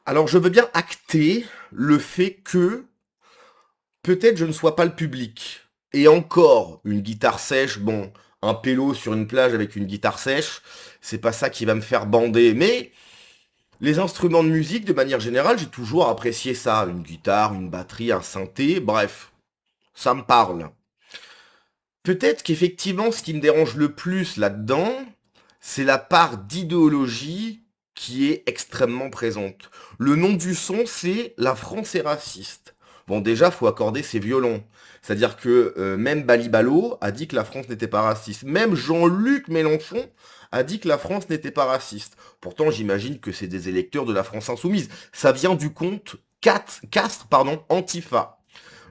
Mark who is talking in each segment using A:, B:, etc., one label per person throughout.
A: Alors je veux bien acter le fait que peut-être je ne sois pas le public. Et encore, une guitare sèche, bon, un pélo sur une plage avec une guitare sèche, c'est pas ça qui va me faire bander. Mais les instruments de musique, de manière générale, j'ai toujours apprécié ça. Une guitare, une batterie, un synthé, bref, ça me parle. Peut-être qu'effectivement, ce qui me dérange le plus là-dedans, c'est la part d'idéologie qui est extrêmement présente. Le nom du son, c'est La France est raciste. Bon, déjà, faut accorder ses violons. C'est-à-dire que même Balibalo a dit que la France n'était pas raciste. Même Jean-Luc Mélenchon a dit que la France n'était pas raciste. Pourtant, j'imagine que c'est des électeurs de la France insoumise. Ça vient du compte Castres, pardon, Antifa.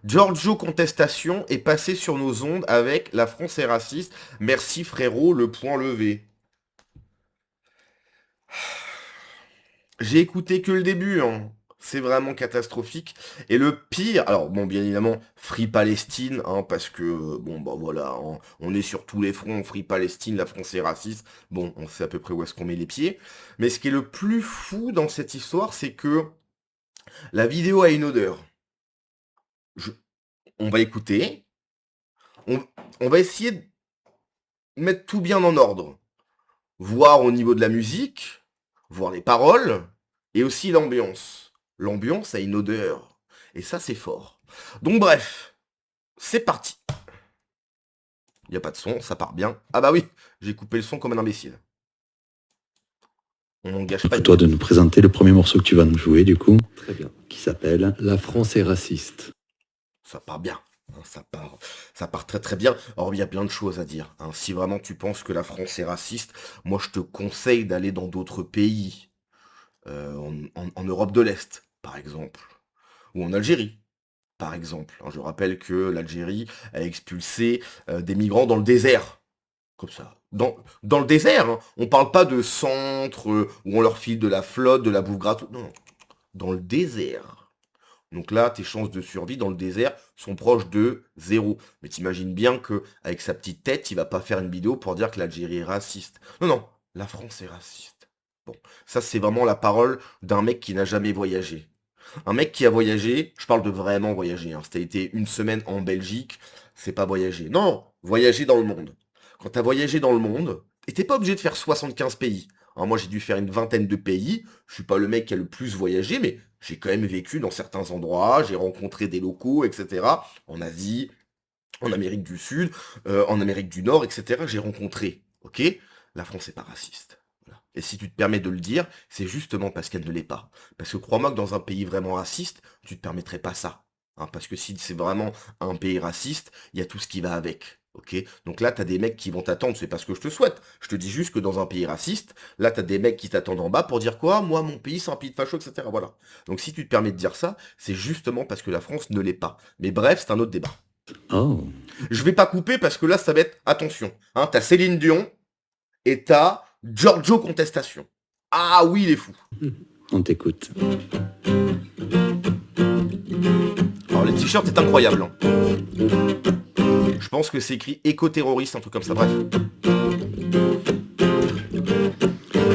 A: Giorgio Contestation est passé sur nos ondes avec La France est raciste. Merci frérot, le point levé. J'ai écouté que le début, hein. C'est vraiment catastrophique. Et le pire, alors bon, bien évidemment, Free Palestine, hein, parce que, bon, bah voilà, hein, on est sur tous les fronts, Free Palestine, la France est raciste. Bon, on sait à peu près où est-ce qu'on met les pieds. Mais ce qui est le plus fou dans cette histoire, c'est que la vidéo a une odeur. Je- on va écouter, on, on va essayer de mettre tout bien en ordre. Voir au niveau de la musique, voir les paroles, et aussi l'ambiance. L'ambiance a une odeur. Et ça, c'est fort. Donc bref, c'est parti. Il n'y a pas de son, ça part bien. Ah bah oui, j'ai coupé le son comme un imbécile. On n'en gâche pas
B: À
A: une
B: toi de
A: miette.
B: nous présenter le premier morceau que tu vas nous jouer, du coup,
C: Très bien.
B: qui s'appelle
C: La France est raciste.
A: Ça part bien. Hein, ça part très très bien. Or, il y a plein de choses à dire. Hein. Si vraiment tu penses que la France est raciste, moi je te conseille d'aller dans d'autres pays. En Europe de l'Est, par exemple. Ou en Algérie. Par exemple, hein. Je rappelle que l'Algérie a expulsé des migrants dans le désert. Comme ça. Dans le désert, hein. On parle pas de centre où on leur file de la flotte, de la bouffe gratuite. Non, non. Dans le désert. Donc là, tes chances de survie dans le désert sont proches de zéro. Mais t'imagines bien que avec sa petite tête, il va pas faire une vidéo pour dire que l'Algérie est raciste. Non, non, la France est raciste. Bon, ça c'est vraiment la parole d'un mec qui n'a jamais voyagé. Un mec qui a voyagé, je parle de vraiment voyager, hein. Si t'as été une semaine en Belgique, c'est pas voyager. Non, voyager dans le monde. Quand t'as voyagé dans le monde, et t'es pas obligé de faire 75 pays. Hein, moi j'ai dû faire une vingtaine de pays, je suis pas le mec qui a le plus voyagé, mais j'ai quand même vécu dans certains endroits, j'ai rencontré des locaux, etc. En Asie, en Amérique du Sud, en Amérique du Nord, etc. J'ai rencontré, ok? La France est pas raciste. Voilà. Et si tu te permets de le dire, c'est justement parce qu'elle ne l'est pas. Parce que crois-moi que dans un pays vraiment raciste, tu te permettrais pas ça. Hein, parce que si c'est vraiment un pays raciste, il y a tout ce qui va avec. Ok? Donc là, t'as des mecs qui vont t'attendre, c'est pas ce que je te souhaite. Je te dis juste que dans un pays raciste, là, t'as des mecs qui t'attendent en bas pour dire quoi? Moi, mon pays, c'est un pays de facho, etc. Voilà. Donc si tu te permets de dire ça, c'est justement parce que la France ne l'est pas. Mais bref, c'est un autre débat.
B: Oh,
A: Je vais pas couper parce que là, ça va être... Attention, hein, t'as Céline Dion et t'as Giorgio Contestation. Ah oui, il est fou.
B: on t'écoute.
A: Alors, le t-shirt est incroyable. Hein. Je pense que c'est écrit éco-terroriste, un truc comme ça, bref.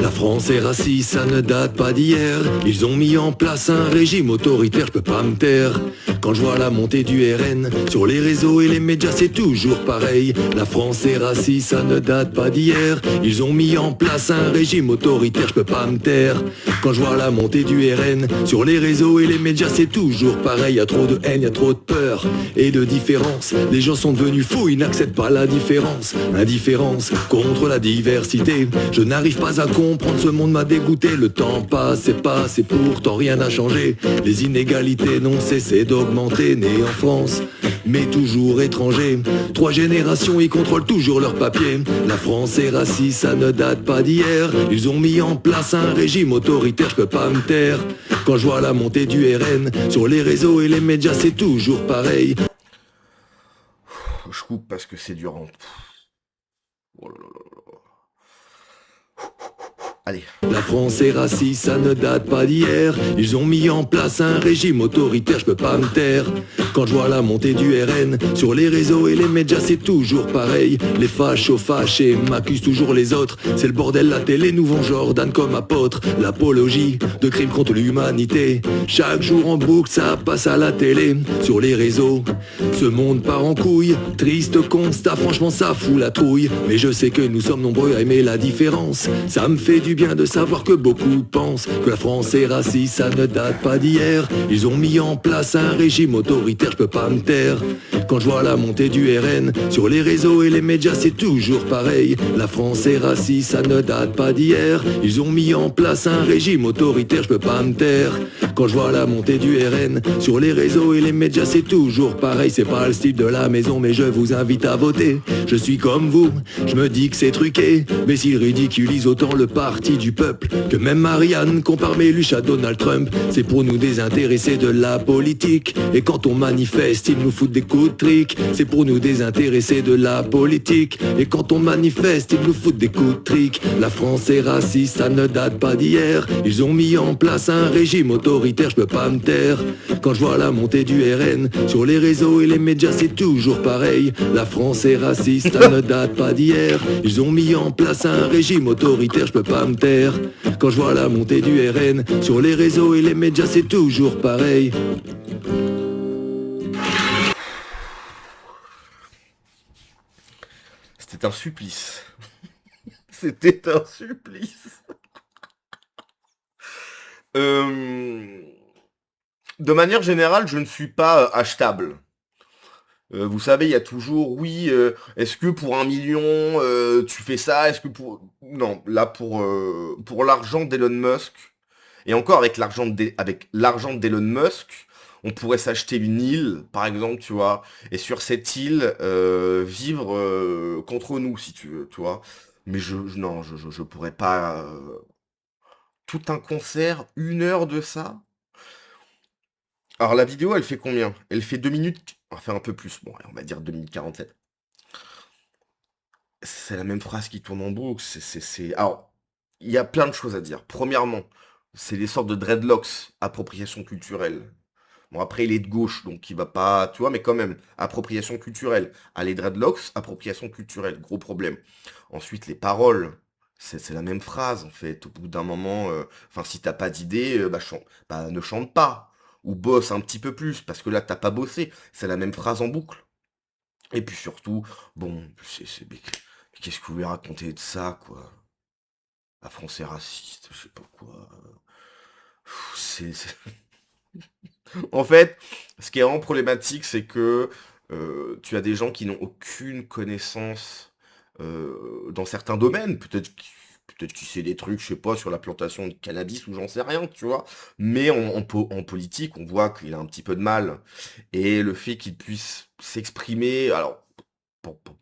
C: La France est raciste, ça ne date pas d'hier. Ils ont mis en place un régime autoritaire, je peux pas me taire. Quand je vois la montée du RN sur les réseaux et les médias, c'est toujours pareil. La France est raciste, ça ne date pas d'hier. Ils ont mis en place un régime autoritaire, je peux pas me taire. Quand je vois la montée du RN sur les réseaux et les médias, c'est toujours pareil. Y a trop de haine, y a trop de peur et de différence. Les gens sont devenus fous, ils n'acceptent pas la différence. Indifférence contre la diversité. Je n'arrive pas à comprendre, ce monde m'a dégoûté. Le temps passe et passe et pourtant rien n'a changé. Les inégalités n'ont cessé d'augmenter. Né en France, mais toujours étranger. 3 générations, ils contrôlent toujours leurs papiers. La France est raciste, ça ne date pas d'hier. Ils ont mis en place un régime autoritaire, je peux pas me taire. Quand je vois la montée du RN sur les réseaux et les médias, c'est toujours pareil.
A: Je coupe parce que c'est dur. Hein. Oh là là là là. Allez.
C: La France est raciste, ça ne date pas d'hier. Ils ont mis en place un régime autoritaire, je peux pas me taire. Quand je vois la montée du RN sur les réseaux et les médias, c'est toujours pareil. Les fachos fâchés m'accusent toujours les autres. C'est le bordel, la télé nous vend Jordan comme apôtre. L'apologie de crimes contre l'humanité. Chaque jour en boucle, ça passe à la télé, sur les réseaux. Ce monde part en couille, triste constat, franchement ça fout la trouille. Mais je sais que nous sommes nombreux à aimer la différence. Ça me fait du bien de savoir que beaucoup pensent que la France est raciste, ça ne date pas d'hier. Ils ont mis en place un régime autoritaire, je peux pas me taire. Quand je vois la montée du RN sur les réseaux et les médias, c'est toujours pareil. La France est raciste, ça ne date pas d'hier. Ils ont mis en place un régime autoritaire, je peux pas me taire. Quand je vois la montée du RN sur les réseaux et les médias, c'est toujours pareil. C'est pas le style de la maison, mais je vous invite à voter. Je suis comme vous, je me dis que c'est truqué, mais s'ils ridiculisent autant le parti du peuple que même Marianne compare Méluche à Donald Trump, c'est pour nous désintéresser de la politique. Et quand on manifeste, ils nous foutent des coups de trick. C'est pour nous désintéresser de la politique. Et quand on manifeste, ils nous foutent des coups de trick. La France est raciste, ça ne date pas d'hier. Ils ont mis en place un régime autoritaire, je peux pas me taire. Quand je vois la montée du RN sur les réseaux et les médias, c'est toujours pareil. La France est raciste, ça ne date pas d'hier. Ils ont mis en place un régime autoritaire, je peux pas me taire. Quand je vois la montée du RN sur les réseaux et les médias, c'est toujours pareil.
A: C'était un supplice. C'était un supplice. De manière générale, je ne suis pas achetable. Vous savez, il y a toujours, oui, est-ce que pour 1 million, tu fais ça? Est-ce que pour... Non, là, pour l'argent d'Elon Musk, et encore avec l'argent d'Elon Musk, on pourrait s'acheter une île, par exemple, tu vois, et sur cette île, vivre contre nous, si tu veux, tu vois. Mais non, je pourrais pas... tout un concert, 1 heure de ça? Alors la vidéo, elle fait combien? Elle fait 2 minutes, enfin un peu plus, bon, allez, on va dire 2 minutes 47. C'est la même phrase qui tourne en boucle, Alors, il y a plein de choses à dire. Premièrement, c'est des sortes de dreadlocks, appropriation culturelle. Bon, après, il est de gauche, donc il va pas, tu vois, mais quand même, appropriation culturelle. Ah, les dreadlocks, appropriation culturelle, gros problème. Ensuite, les paroles, c'est la même phrase, en fait. Au bout d'un moment, enfin, si t'as pas d'idée, bah, ne chante pas. Ou bosse un petit peu plus, parce que là, t'as pas bossé. C'est la même phrase en boucle. Et puis surtout, bon, mais qu'est-ce que vous voulez raconter de ça, quoi? La France est raciste, je sais pas quoi. C'est... En fait, ce qui est vraiment problématique, c'est que tu as des gens qui n'ont aucune connaissance dans certains domaines. Peut-être qu'il sait des trucs, je sais pas, sur la plantation de cannabis ou j'en sais rien, tu vois. Mais en politique, on voit qu'il a un petit peu de mal. Et le fait qu'il puisse s'exprimer, alors, pour- pour-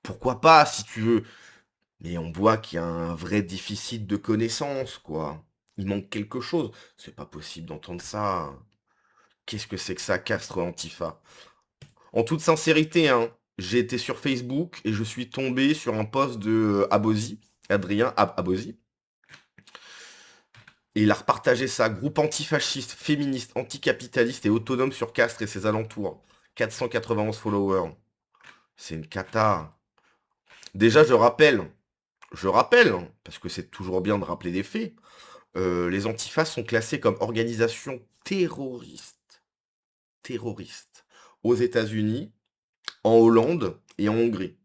A: pourquoi pas, si tu veux. Mais on voit qu'il y a un vrai déficit de connaissances, quoi. Il manque quelque chose. C'est pas possible d'entendre ça. Qu'est-ce que c'est que ça, Castres Antifa? En toute sincérité, hein, j'ai été sur Facebook et je suis tombé sur un post de Abosi, Adrien Abosi. Et il a repartagé ça, groupe antifasciste, féministe, anticapitaliste et autonome sur Castres et ses alentours. 491 followers. C'est une cata. Déjà, je rappelle, hein, parce que c'est toujours bien de rappeler des faits, les antifas sont classés comme organisation terroriste aux États-Unis, en Hollande et en Hongrie.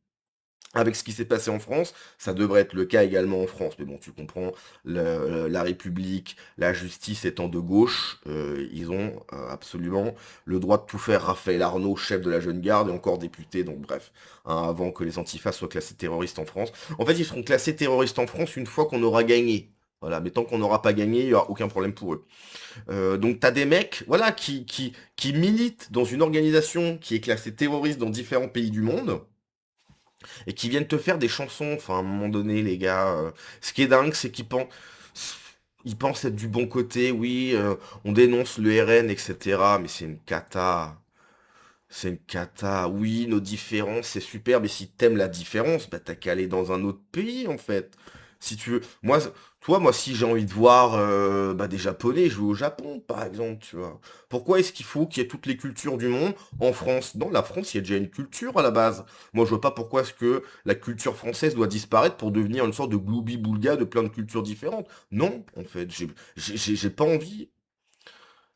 A: Avec ce qui s'est passé en France, ça devrait être le cas également en France. Mais bon, tu comprends, la République, la justice étant de gauche, ils ont absolument le droit de tout faire. Raphaël Arnaud, chef de la Jeune Garde, et encore député, donc bref, hein, avant que les antifas soient classés terroristes en France. En fait, ils seront classés terroristes en France une fois qu'on aura gagné. Voilà, mais tant qu'on n'aura pas gagné, il n'y aura aucun problème pour eux. Donc t'as des mecs, voilà, qui militent dans une organisation qui est classée terroriste dans différents pays du monde, et qui viennent te faire des chansons, enfin à un moment donné les gars, ce qui est dingue c'est qu'ils pensent être du bon côté, oui, on dénonce le RN, etc. Mais c'est une cata, oui, nos différences c'est super, mais si t'aimes la différence, bah t'as qu'à aller dans un autre pays en fait. Si tu veux, moi, si j'ai envie de voir des Japonais, je vais au Japon, par exemple, tu vois. Pourquoi est-ce qu'il faut qu'il y ait toutes les cultures du monde en France? Dans la France, il y a déjà une culture à la base. Moi, je vois pas pourquoi est-ce que la culture française doit disparaître pour devenir une sorte de gloubi-boulga de plein de cultures différentes. Non, en fait, j'ai pas envie.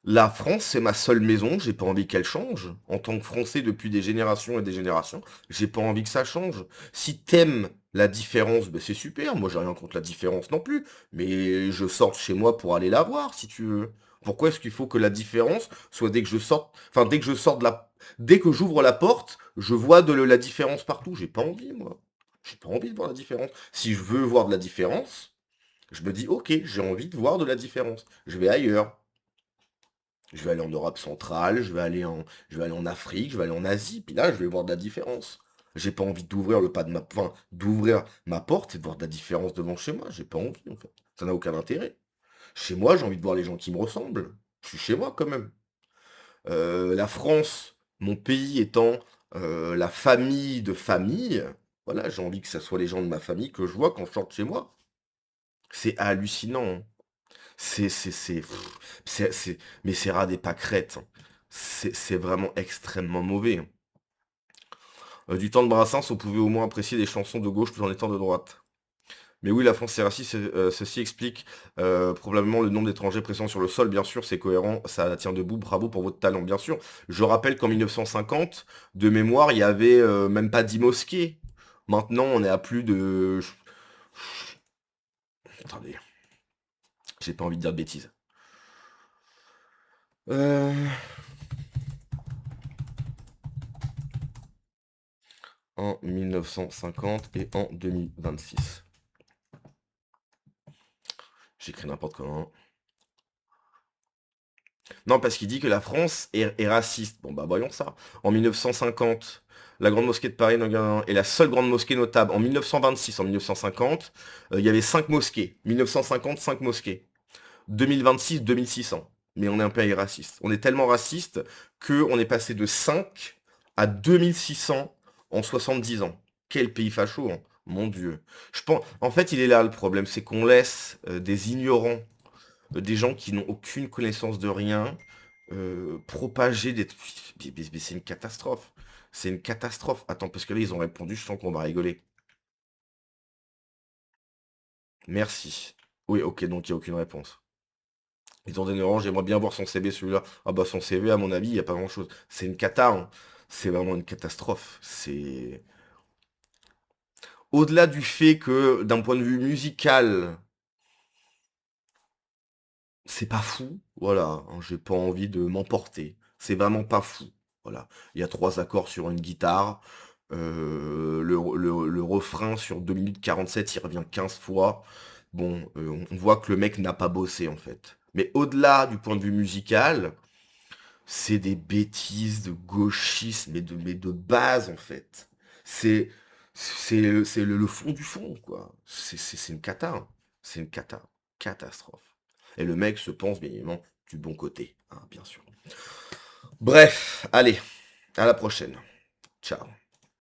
A: La France, c'est ma seule maison, j'ai pas envie qu'elle change. En tant que Français depuis des générations et des générations, j'ai pas envie que ça change. Si t'aimes la différence, ben c'est super, moi j'ai rien contre la différence non plus, mais je sors de chez moi pour aller la voir, si tu veux. Pourquoi est-ce qu'il faut que la différence soit dès que je sorte, enfin dès que je sors de la, dès que j'ouvre la porte, je vois de la différence partout. J'ai pas envie, moi. J'ai pas envie de voir la différence. Si je veux voir de la différence, je me dis ok, j'ai envie de voir de la différence. Je vais ailleurs. Je vais aller en Europe centrale, je vais aller en Afrique, je vais aller en Asie, puis là, je vais voir de la différence. J'ai pas envie d'ouvrir le pas de ma, enfin, d'ouvrir ma porte et de voir de la différence devant chez moi. J'ai pas envie, en fait. Ça n'a aucun intérêt. Chez moi, j'ai envie de voir les gens qui me ressemblent. Je suis chez moi, quand même. La France, mon pays étant la famille de famille, voilà, j'ai envie que ce soit les gens de ma famille que je vois quand je sors de chez moi. C'est hallucinant, hein. C'est mais c'est ras des pâquerettes, hein. C'est vraiment extrêmement mauvais, hein. Du temps de Brassens, on pouvait au moins apprécier des chansons de gauche tout en étant de droite. Mais oui, la France c'est raciste, ceci explique probablement le nombre d'étrangers présents sur le sol, bien sûr, c'est cohérent, ça tient debout, bravo pour votre talent, bien sûr. Je rappelle qu'en 1950, de mémoire, il y avait même pas 10 mosquées. Maintenant, on est à plus de... Attendez, j'ai pas envie de dire de bêtises. Euh, En 1950 et en 2026. J'écris n'importe comment. Non, parce qu'il dit que la France est raciste. Bon, bah voyons ça. En 1950, la Grande Mosquée de Paris est la seule grande mosquée notable. En 1926, en 1950, il y avait 5 mosquées. 1950, 5 mosquées. 2026, 2600. Mais on est un pays raciste. On est tellement raciste qu'on est passé de 5 à 2600 en 70 ans. Quel pays facho, hein. Mon Dieu. Je pense, en fait, il est là le problème, c'est qu'on laisse des ignorants, des gens qui n'ont aucune connaissance de rien, propager des... Mais c'est une catastrophe. C'est une catastrophe. Attends, parce que là, ils ont répondu, je sens qu'on va rigoler. Merci. Oui, ok, donc il n'y a aucune réponse. Ils ont des neurones, j'aimerais bien voir son CV celui-là. Ah bah son CV, à mon avis, il n'y a pas grand-chose. C'est une cata, hein. C'est vraiment une catastrophe. C'est... Au-delà du fait que, d'un point de vue musical, c'est pas fou, voilà, hein, j'ai pas envie de m'emporter. C'est vraiment pas fou. Voilà. Il y a 3 accords sur une guitare. Le refrain sur 2 minutes 47, il revient 15 fois. Bon, on voit que le mec n'a pas bossé en fait. Mais au-delà du point de vue musical, c'est des bêtises de gauchisme mais de base en fait. C'est le fond du fond, quoi. C'est une cata, hein. C'est une cata. Catastrophe. Et le mec se pense bien évidemment du bon côté, hein, bien sûr. Bref, allez, à la prochaine. Ciao.